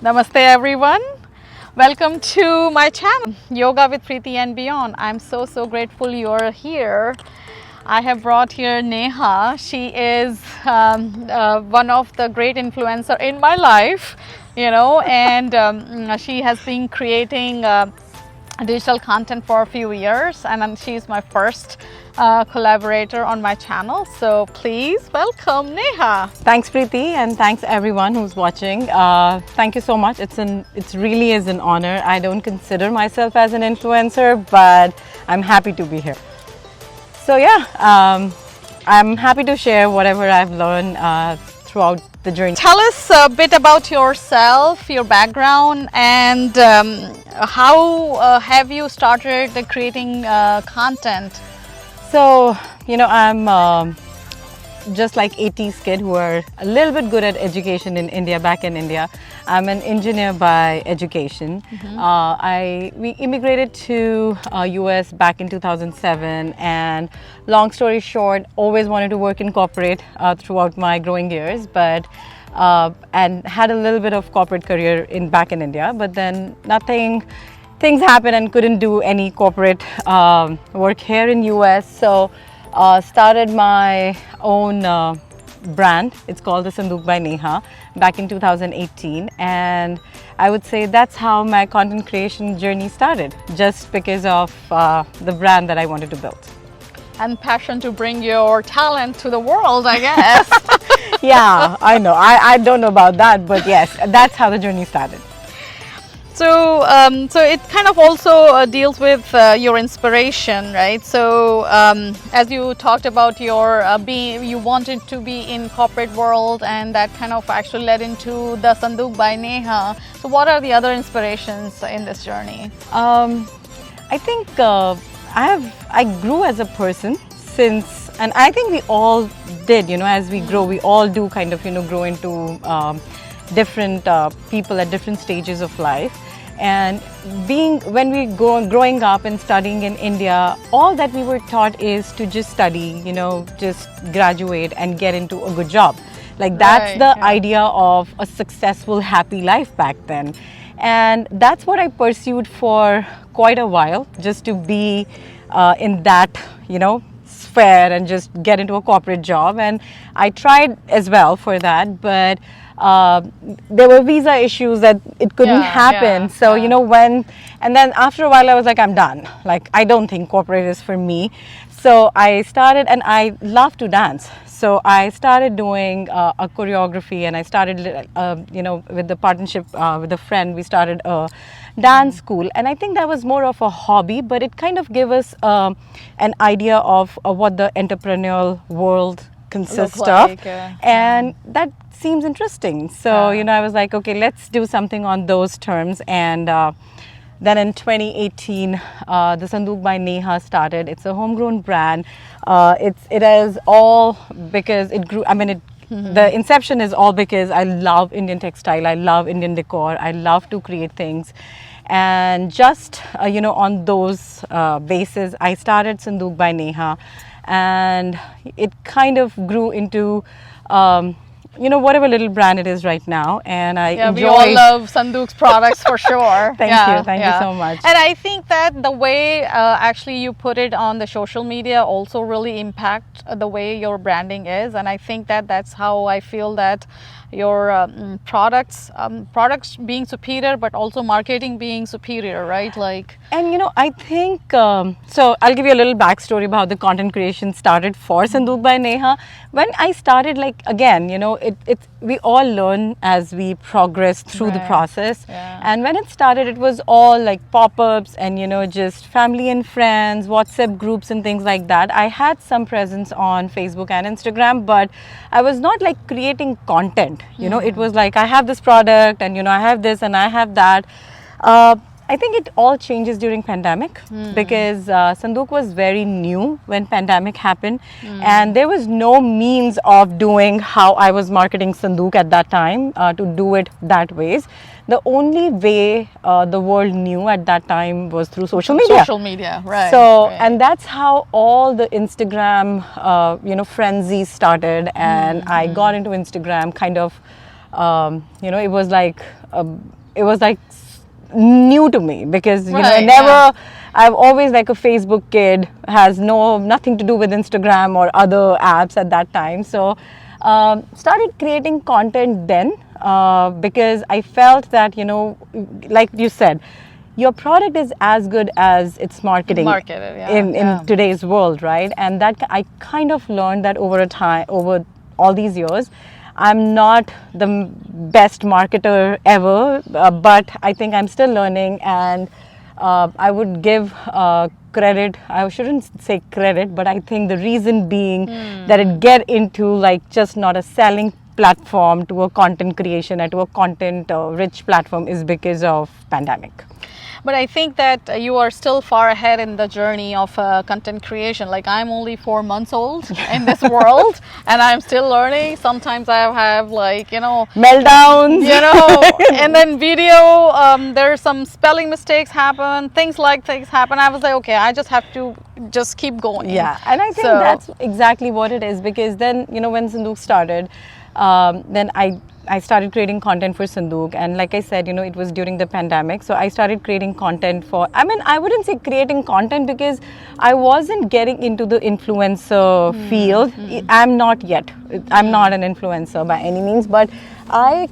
Namaste everyone. Welcome to my channel, Yoga with Preeti and Beyond. I'm so grateful you're here. I have brought here Neha. She is one of the great influencer in my life, and she has been creating digital content for a few years, and then she's my first collaborator on my channel. So please welcome Neha. Thanks, Preeti, and thanks everyone who's watching. Thank you so much. It really is an honor. I don't consider myself as an influencer, but I'm happy to be here. So yeah, I'm happy to share whatever I've learned throughout the journey. Tell us a bit about yourself, your background, and how have you started creating content? So, I'm just like 80s kid who are a little bit good at education in India, back in India. I'm an engineer by education. We immigrated to US back in 2007, and long story short, always wanted to work in corporate throughout my growing years, but and had a little bit of corporate career back in India, but then things happened and couldn't do any corporate work here in US. So started my own brand. It's called the Sandook by Neha back in 2018, and I would say that's how my content creation journey started, just because of the brand that I wanted to build. And passion to bring your talent to the world, I guess. Yeah, I know. I don't know about that, but yes, that's how the journey started. So, so it kind of also deals with your inspiration, right? So, as you talked about your you wanted to be in corporate world, and that kind of actually led into the Sandook by Neha. So, what are the other inspirations in this journey? I think I grew as a person since, and I think we all did. As we grow, we all do kind of grow into different people at different stages of life. And when we growing up and studying in India, all that we were taught is to just study, just graduate and get into a good job. Like that's the idea of a successful, happy life back then. And that's what I pursued for quite a while, just to be in that, sphere and just get into a corporate job. And I tried as well for that, but there were visa issues that it couldn't happen. So, and then after a while I was like, I'm done. Like, I don't think corporate is for me. So I started, and I love to dance. So I started doing a choreography, and I started, with the partnership with a friend, we started a dance school. And I think that was more of a hobby, but it kind of gave us an idea of what the entrepreneurial world consists of. And that seems interesting. So, I was like, okay, let's do something on those terms. And then in 2018, the Sandook by Neha started. It's a homegrown brand. It is all because it grew. I mean, the inception is all because I love Indian textile. I love Indian decor. I love to create things. And just, on those bases, I started Sandook by Neha. And it kind of grew into whatever little brand it is right now, and I enjoy. We all love Sandook's products for sure. Thank you so much. And I think that the way actually you put it on the social media also really impact the way your branding is, and I think that that's how I feel that your products being superior, but also marketing being superior, right? Like, and I think so I'll give you a little backstory about how the content creation started for Sandook by Neha. When I started, like, again, we all learn as we progress through the process. And when it started, it was all like pop-ups and just family and friends, WhatsApp groups and things like that. I had some presence on Facebook and Instagram, but I was not like creating content. It was like, I have this product, and I have this and I have that. I think it all changes during pandemic, because Sandook was very new when pandemic happened, and there was no means of doing how I was marketing Sandook at that time, to do it that ways. The only way the world knew at that time was through social media. Social media, right. So, and that's how all the Instagram, frenzy started, and I got into Instagram kind of it was like new to me, because Right, never yeah. I've always, like a Facebook kid, has nothing to do with Instagram or other apps at that time. So started creating content then, because I felt that, like you said, your product is as good as its marketing Marketed, yeah, in yeah. today's world, right? And that I kind of learned that over all these years. I'm not the best marketer ever, but I think I'm still learning, and I would give credit. I shouldn't say credit, but I think the reason being that it get into, like, just not a selling platform to a content creation and to a content rich platform is because of pandemic. But I think that you are still far ahead in the journey of content creation. Like, I'm only 4 months old in this world, and I'm still learning. Sometimes I have, like, Meltdowns. and then video, there's some spelling mistakes happen, things happen. I was like, okay, I just have to just keep going. Yeah, and I think So, that's exactly what it is, because then, when Sandook started, then I started creating content for Sandook, and like I said, it was during the pandemic, so I started creating content for. I mean, I wouldn't say creating content, because I wasn't getting into the influencer field. I'm not yet. I'm not an influencer by any means, but I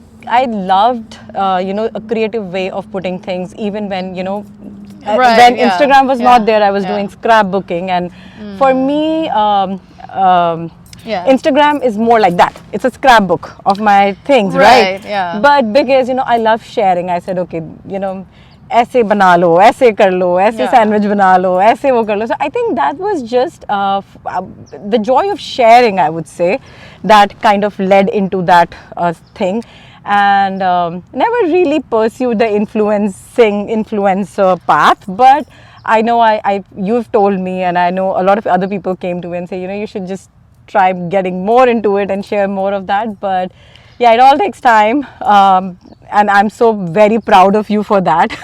loved a creative way of putting things, even when Right, when yeah, Instagram was yeah, not there. I was yeah. doing scrapbooking, and for me, Yeah. Instagram is more like that. It's a scrapbook of my things, right? Right, yeah. But because I love sharing, I said, okay, ऐसे बना लो, ऐसे कर लो, ऐसे Yeah. sandwich बना लो, ऐसे वो कर लो. So I think that was just the joy of sharing, I would say, that kind of led into that thing. And never really pursued the influencer path, but I know you've told me, and I know a lot of other people came to me and say, you should just try getting more into it and share more of that. But yeah, it all takes time, and I'm so very proud of you for that.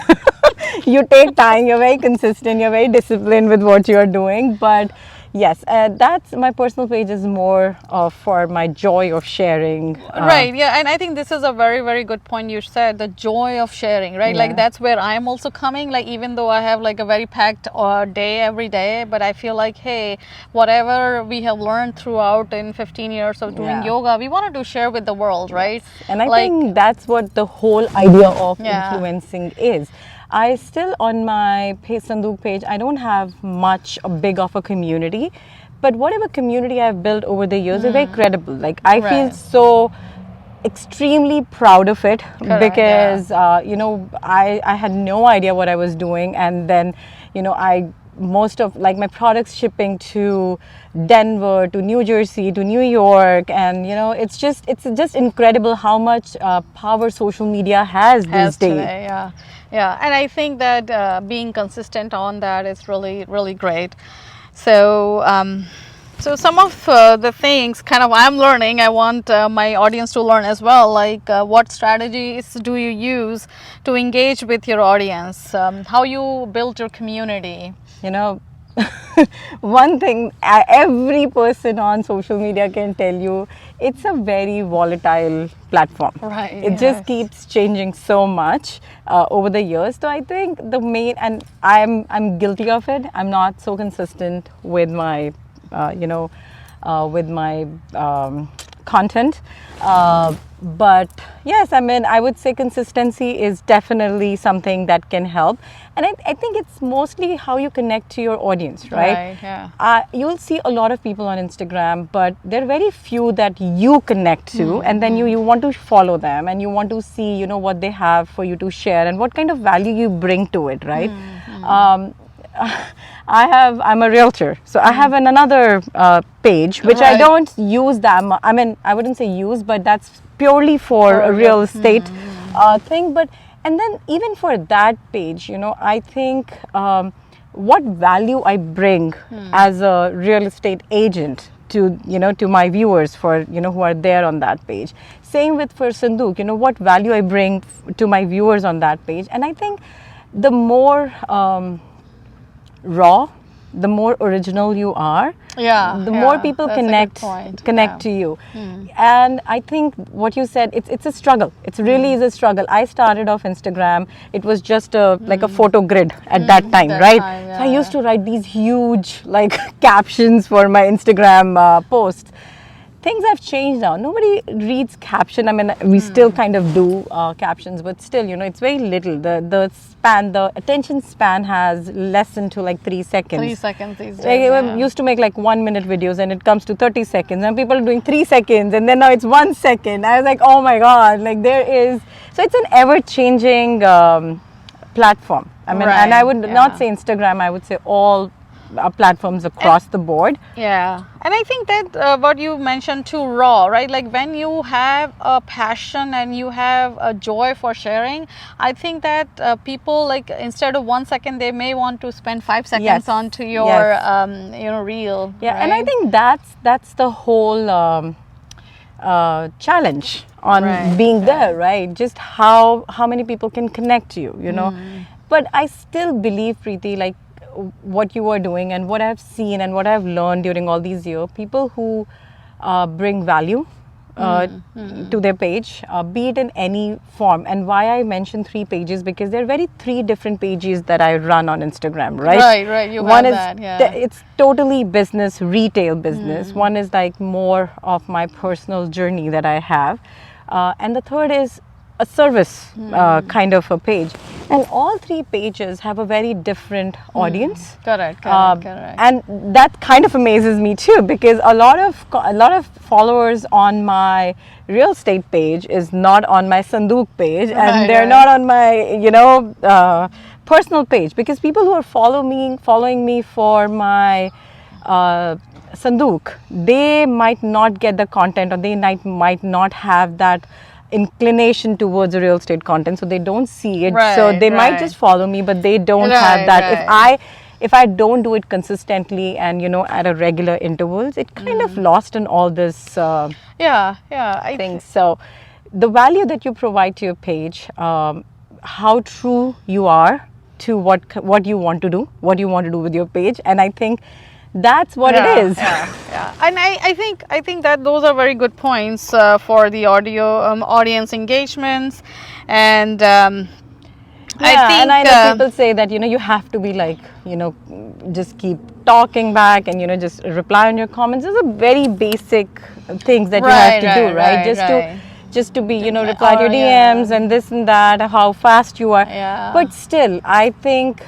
You take time, you're very consistent, you're very disciplined with what you're doing. But yes, that's my personal page is more for my joy of sharing. Right, yeah, and I think this is a very, very good point you said, the joy of sharing, right? Like, Yeah. that's where I'm also coming. Like, even though I have like a very packed day every day, but I feel like, hey, whatever we have learned throughout in 15 years of doing Yeah. yoga, we wanted to share with the world, right? And I Like, think that's what the whole idea of Yeah. influencing is. I still, on my Sandook page, I don't have much big of a community, but whatever community I've built over the years is very credible. Like, I feel Right. so extremely proud of it, Correct, because I had no idea what I was doing, and then I most of like my products shipping to Denver, to New Jersey, to New York, and it's just incredible how much power social media has these days. today, yeah, yeah, and I think that being consistent on that is really, really great. So, so some of the things kind of I'm learning, I want my audience to learn as well. Like, what strategies do you use to engage with your audience? How you build your community? One thing every person on social media can tell you, it's a very volatile platform. Right, It yes. just keeps changing so much over the years. So I think the main, and I'm guilty of it. I'm not so consistent with my with my content. But yes, I mean, I would say consistency is definitely something that can help. And I think it's mostly how you connect to your audience, right? Right, yeah. You'll see a lot of people on Instagram, but there are very few that you connect to, and then you want to follow them, and you want to see, what they have for you to share, and what kind of value you bring to it, right? I'm a realtor, so I have another page which I Right. don't use that much. I mean, I wouldn't say use, but that's purely for a real estate thing. But and then even for that page, I think what value I bring as a real estate agent to to my viewers, for who are there on that page. Same with for Sandook, what value I bring to my viewers on that page. And I think the more raw the more original you are, Yeah, the more yeah, people that's a good connect point. connect Yeah. to you. And I think what you said, it's a struggle. It really is a struggle. I started off Instagram. It was just a like a photo grid at that time, That right? time, So I yeah, used to write these huge like captions for my Instagram posts. Things have changed now. Nobody reads caption. I mean, we still kind of do captions, but still, you know, it's very little. The attention span has lessened to like 3 seconds. 3 seconds these Like, days. we Yeah. used to make like 1 minute videos, and it comes to 30 seconds, and people are doing 3 seconds, and then now it's 1 second. I was like, oh my god! Like there is, so it's an ever-changing platform. I mean, and I Right, would yeah. not say Instagram. I would say all platforms across the board. Yeah, and I think that what you mentioned too, raw, right? Like when you have a passion and you have a joy for sharing, I think that people, like, instead of 1 second, they may want to spend 5 seconds Yes, onto your yes. reel. Yeah, and I right? think that's the whole challenge on Right, being there, right? Just how many people can connect to you, you know. But I still believe, Preeti, like what you are doing and what I've seen and what I've learned during all these years, people who bring value to their page, be it in any form. And why I mentioned 3 pages, because there are very 3 different pages that I run on Instagram, right? Right, right. You One have is that, yeah. it's totally business, retail business. One is like more of my personal journey that I have, and the third is a service kind of a page. And all 3 pages have a very different audience. Correct, Um, correct. And that kind of amazes me too, because a lot of followers on my real estate page is not on my Sandook page, Right, and they're right. not on my personal page, because people who are following me for my Sandook, they might not get the content, or they might not have that inclination towards the real estate content, so they don't see it. So Right, they might right. just follow me, but they don't Right, have that. right. If I don't do it consistently and at a regular intervals, it kind of lost in all this Yeah, I things. So the value that you provide to your page, how true you are to what you want to do, with your page, and I think that's what it is. Yeah. And I think that those are very good points for the audience engagements, and I think and I know people say that you have to be like just keep talking back and just reply on your comments. Those are very basic things that you have to do, right? Just to be reply to your DMs and this and that, how fast you are. Yeah. But still, I think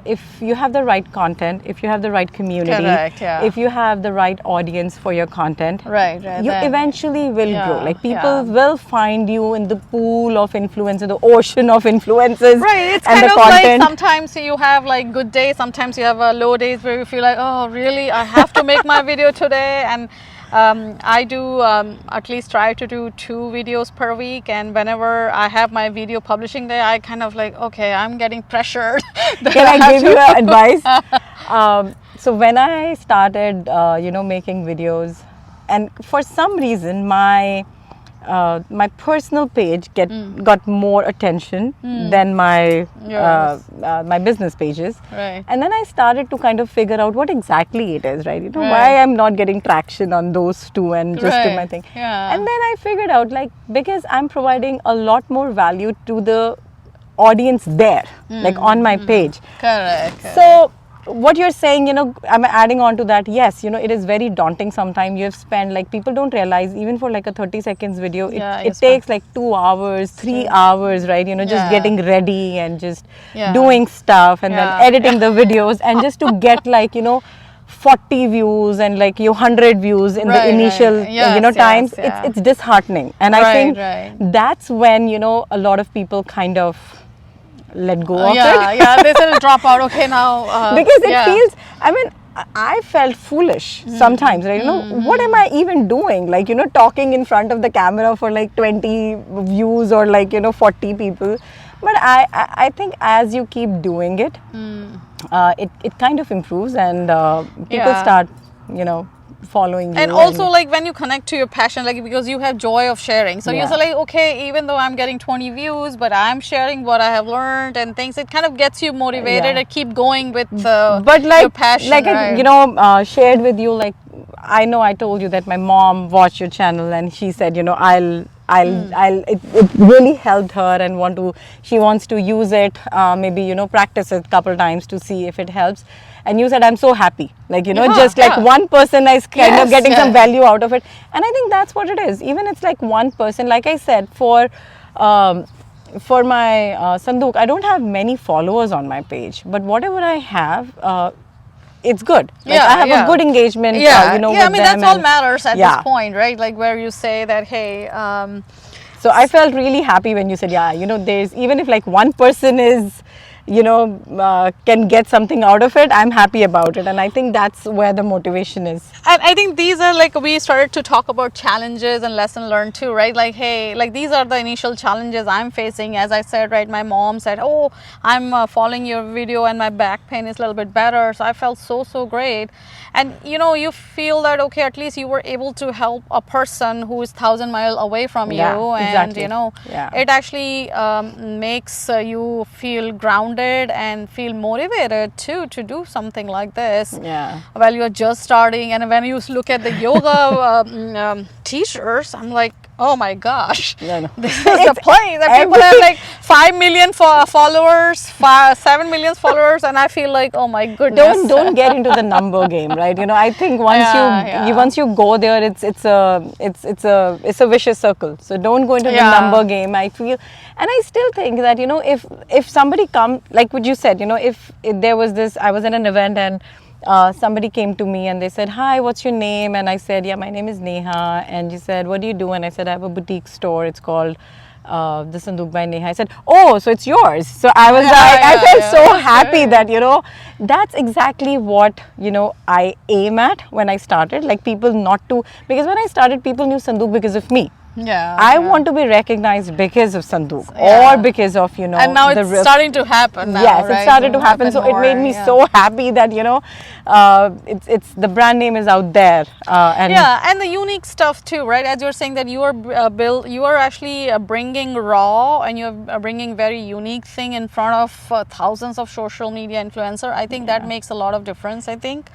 if you have the right content, if you have the right community, Correct, yeah. if you have the right audience for your content, Right, you then- eventually will Yeah, grow. Like people yeah. will find you in the pool of influencers, the ocean of influencers. Right, it's and kind the of content. like sometimes you have like good days, sometimes you have low days where you feel like, oh really, I have to make my video today. And I do at least try to do 2 videos per week, and whenever I have my video publishing day, I kind of like, okay, I'm getting pressured. Can I give you advice? So when I started, making videos, and for some reason my personal page got more attention than my Yours. my business pages. Right. And then I started to kind of figure out what exactly it is, right? Right. Why I'm not getting traction on those 2 and just do my Right. thing. Yeah. And then I figured out, like, because I'm providing a lot more value to the audience there, like on my page. Correct. So what you're saying, I'm adding on to that. Yes, it is very daunting sometimes. You have spent, like, people don't realize, even for like a 30 seconds video, Yeah, it it's takes like 2 hours, 3 hours, right? Just Yeah. getting ready and just Yeah. doing stuff and Yeah. then editing the videos, and just to get like 40 views and like 100 views in the Right, initial right. Yes, times. yes, yeah. It's disheartening, and I Right, think right. that's when a lot of people kind of let go of it. Yeah, they will drop out. Okay, now Because it yeah. feels, I mean, I felt foolish sometimes, right? What am I even doing? Like, talking in front of the camera for like 20 views or like, 40 people. But I think as you keep doing it, it kind of improves, and people Yeah. start, following you. And also, like, when you connect to your passion, like, because you have joy of sharing, so you say like, okay, even though I'm getting 20 views, but I'm sharing what I have learned and things, it kind of gets you motivated and keep going with but like your passion, like right? I, you know, shared with you, like, I know I told you that my mom watched your channel and she said, you know, it really helped her and she wants to use it, maybe, you know, practice it a couple times to see if it helps. And you said, I'm so happy, like, you know, just like one person is kind of getting some value out of it. And I think that's what it is. Even it's like one person, like I said, for my Sandook, I don't have many followers on my page, but whatever I have, it's good. Like, I have a good engagement, you know, with I mean, them, that's all matters at this point, right? Like, where you say that, hey. So I felt really happy when you said, yeah, you know, there's, even if like one person is, you know, can get something out of it, I'm happy about it. And I think that's where the motivation is. And I think these are, like, we started to talk about challenges and lesson learned too, right? Like, hey, like, these are the initial challenges I'm facing. As I said, right, my mom said, oh, I'm following your video and my back pain is a little bit better. So I felt so great. And, you know, you feel that, okay, at least you were able to help a person who is 1,000 miles away from you. And, you know, it actually makes you feel grounded and feel motivated too to do something like this. While you're just starting. And when you look at the yoga t-shirts, I'm like, oh my gosh, this is the place that people have like 5 million followers, 7 million followers, and I feel like, oh my goodness. Don't get into the number game, right? You know, I think once you go there, it's a vicious circle. So don't go into the number game. I feel, and I still think that, you know, if somebody like what you said, you know, if there was this, I was at an event and somebody came to me and they said, hi, what's your name? And I said, yeah, my name is Neha. And she said, what do you do? And I said, I have a boutique store. It's called the Sandook by Neha. I said, oh, so it's yours. So I was I felt so happy that, you know, that's exactly what, you know, I aim at when I started. Like, people not to, because when I started, people knew Sandook because of me. I want to be recognized because of Sandook or because of, you know, and now it's starting to happen now, yes, right? it started to happen. So it made me so happy that, you know, it's the brand name is out there. And the unique stuff too, right? As you're saying that you are you are actually bringing raw and you're bringing very unique thing in front of thousands of social media influencer. I think that makes a lot of difference, I think.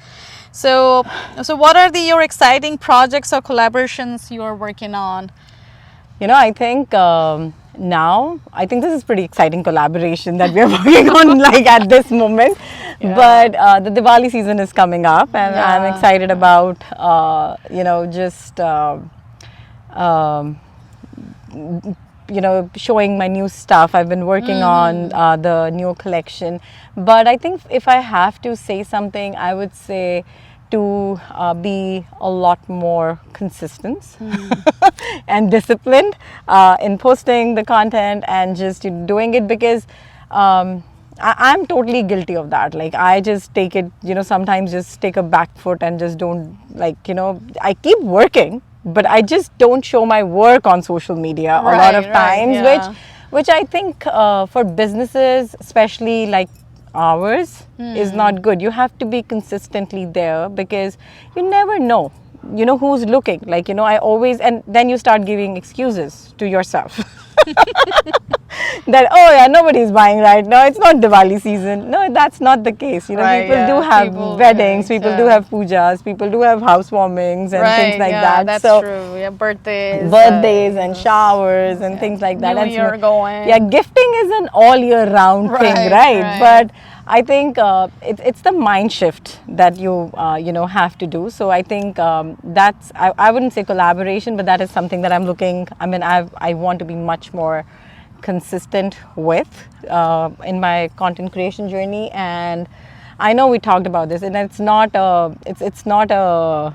So what are your exciting projects or collaborations you are working on? You know, I think now, I think this is pretty exciting collaboration that we are working on, like, at this moment. But the Diwali season is coming up and I'm excited about, you know, just, you know, showing my new stuff. I've been working on the new collection. But I think if I have to say something, I would say to be a lot more consistent and disciplined in posting the content and just doing it, because I'm totally guilty of that. Like, I just take it, you know, sometimes just take a back foot and just don't, like, you know, I keep working, but I just don't show my work on social media a lot of times, which I think for businesses, especially like ours, is not good. You have to be consistently there, because you never know, you know, who's looking. Like, you know, I always, and then you start giving excuses to yourself. That, oh yeah, nobody's buying right now, it's not Diwali season. No, that's not the case. You know, people do have weddings, people do have pujas, people do have housewarmings and things like that. That's so true. Yeah, birthdays and showers and things like that. New Year going. Yeah, gifting is an all year round thing, right? But I think it's the mind shift that you you know, have to do. So I think that's, I wouldn't say collaboration, but that is something that I'm looking, I mean, I want to be much more consistent with in my content creation journey. And I know we talked about this, and it's not a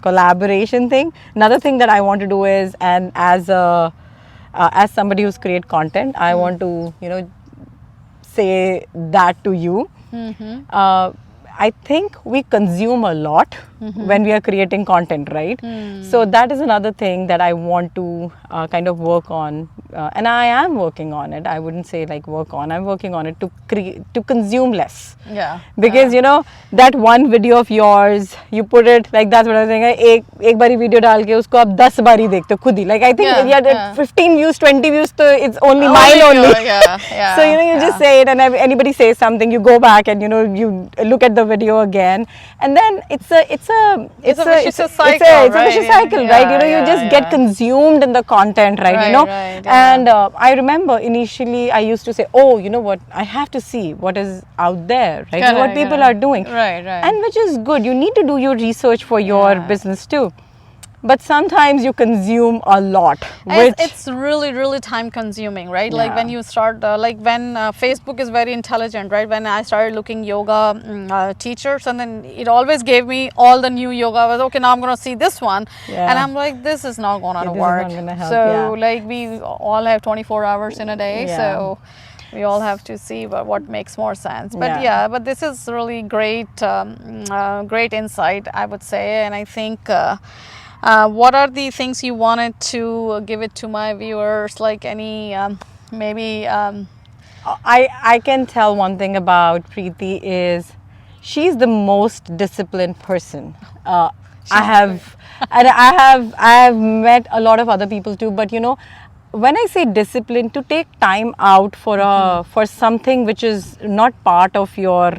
collaboration thing. Another thing that I want to do is, and as somebody who's create content, I want to, you know, say that to you. I think we consume a lot when we are creating content, right? So that is another thing that I want to kind of work on, and I am working on it. I wouldn't say like work on. I'm working on it to consume less. Yeah. Because you know that one video of yours, you put it like that's what I was saying. एक बारी video डाल के उसको आप 10 बारी देखते हो खुद ही. Like I think Yeah. 15 views, 20 views, so it's only Only mine you, only. yeah, So you know you just say it, and anybody says something, you go back and you know you look at the video again, and then it's a vicious cycle, it's a right? vicious cycle, Yeah, right? You know you yeah, just get yeah. consumed in the content, right? You Right, know, right, yeah. and I remember initially I used to say, oh, you know what, I have to see what is out there, right? You know, what Correct, people correct. are doing, Right, right. and which is good. You need to do your research for your Yeah. business too, but sometimes you consume a lot, which It's really, really time consuming, right? Like when Yeah. you start, like when Facebook is very intelligent, right? When I started looking yoga teachers, and then it always gave me all the new yoga. I was okay, now I'm going to see this one. Yeah. And I'm like, this is not going to this is work. not gonna help, so, yeah. like, we all have 24 hours in a day. Yeah. So, we all have to see what makes more sense. But Yeah. yeah, but this is really great, great insight, I would say. And I think. What are the things you wanted to give it to my viewers? Like any maybe I can tell one thing about Preeti is she's the most disciplined person. I have, and I have met a lot of other people too. But you know, when I say discipline, to take time out for for something which is not part of your,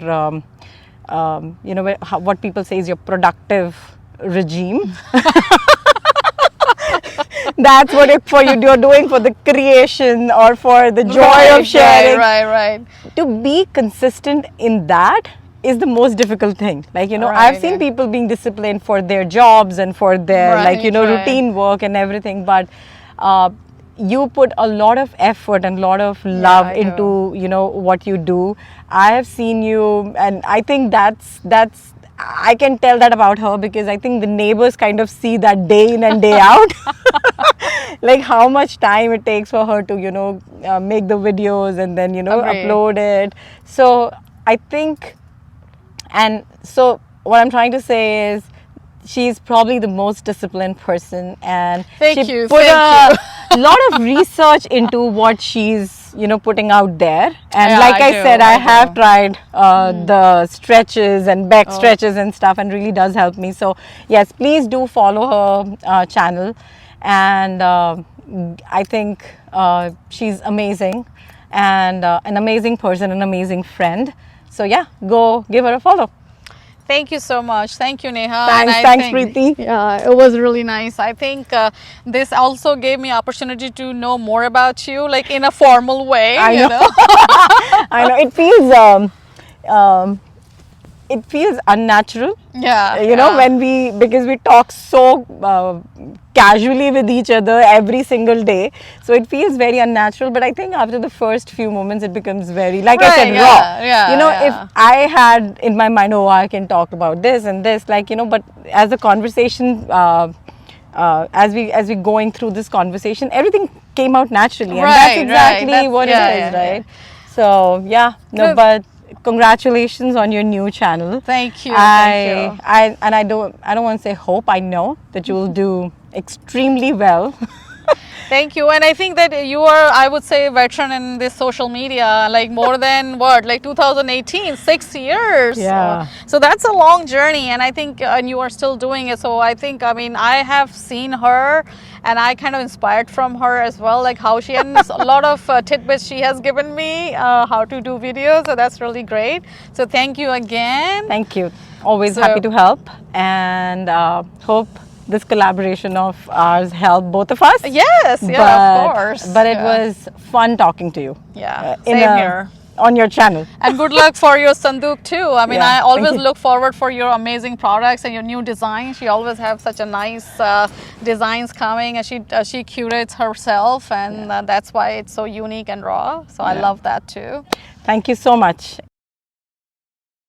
you know, what people say is your productive regime. That's what you're doing for the creation or for the joy of sharing. Right. To be consistent in that is the most difficult thing. Like, you know, Right, I've seen yeah. people being disciplined for their jobs and for their, like, you know, Right, right. routine work and everything, but you put a lot of effort and a lot of love I into, you know, what you do. I have seen you, and I think that's I can tell that about her, because I think the neighbors kind of see that day in and day out. Like how much time it takes for her to, you know, make the videos and then, you know, Agree. upload it. So I think, and so what I'm trying to say is she's probably the most disciplined person, and Thank she you, put thank a lot of research into what she's, you know, putting out there. And Yeah, like I I do, said, I I have do. tried the stretches and back Oh. stretches and stuff, and really does help me. So yes, please do follow her channel, and I think she's amazing, and an amazing person, an amazing friend. So yeah, go give her a follow. Thank you so much. Thank you, Neha. Thanks, And I thanks, think- Preeti. Yeah, it was really nice. I think this also gave me opportunity to know more about you, like in a formal way. I you know. I know it feels unnatural. Yeah. You know, yeah. when because we talk so casually with each other every single day, so it feels very unnatural. But I think after the first few moments, it becomes very, like I said, Right, raw. yeah, You know, yeah. if I had in my mind, oh, I can talk about this and this, like, you know, but as the conversation, as we going through this conversation, everything came out naturally, and that's Right, exactly right. what Yeah, it is, yeah, right? So yeah, no, Good. but congratulations on your new channel. Thank you. Thank you. I don't want to say hope. I know that you will do extremely well. Thank you. And I think that you are, I would say, a veteran in this social media, like more than what, like 2018, 6 years. Yeah. So that's a long journey. And I think, and you are still doing it. So I think, I mean, I have seen her and I kind of inspired from her as well, like how she, and a lot of tidbits she has given me, how to do videos. So that's really great. So thank you again. Thank you. Always So- happy to help, and hope this collaboration of ours helped both of us. Yes, yeah, of course. But it Yeah. was fun talking to you. Yeah, in same here. On your channel. And good luck for your Sandook too. I mean, Yeah, I thank always you. look forward for your amazing products and your new designs. You always have such a nice designs coming, and she curates herself, and that's why it's so unique and raw. So I Yeah. love that too. Thank you so much.